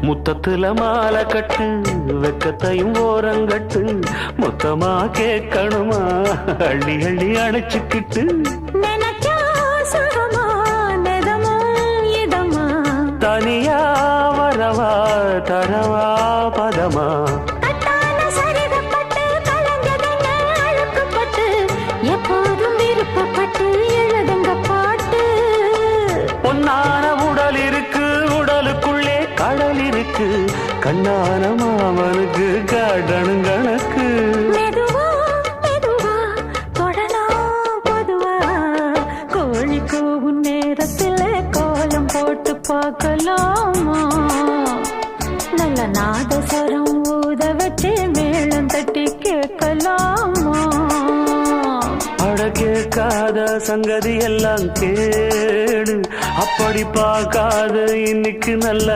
முத்தத்துல மாலை கட்டு வெக்கத்தையும் ஓரங்கட்டு மொத்தமா கேட்கணுமா அள்ளி அள்ளி அணைச்சுக்கிட்டு தனியா வரவா தரவா பதமா எப்போதும் விருப்பப்பட்டு எழுதுங்க பாட்டு பொன்னான உடல் இருக்கு உடலுக்குள்ளே கடல் இருக்கு கண்ணான மாமனுக்கு காடணும் கணக்கு மெதுவா மெதுவா தொடலாம் பொதுவா கோழி கூவும் நேரத்தில் கோலம் போட்டு பார்க்கலாமா நல்ல நாதஸ்வரம் ஊத வச்சு மேளம் தட்டி கேட்கலாமா அட கேட்காத சங்கதி எல்லாம் கேடு அப்படி பார்க்காத இன்னைக்கு நல்ல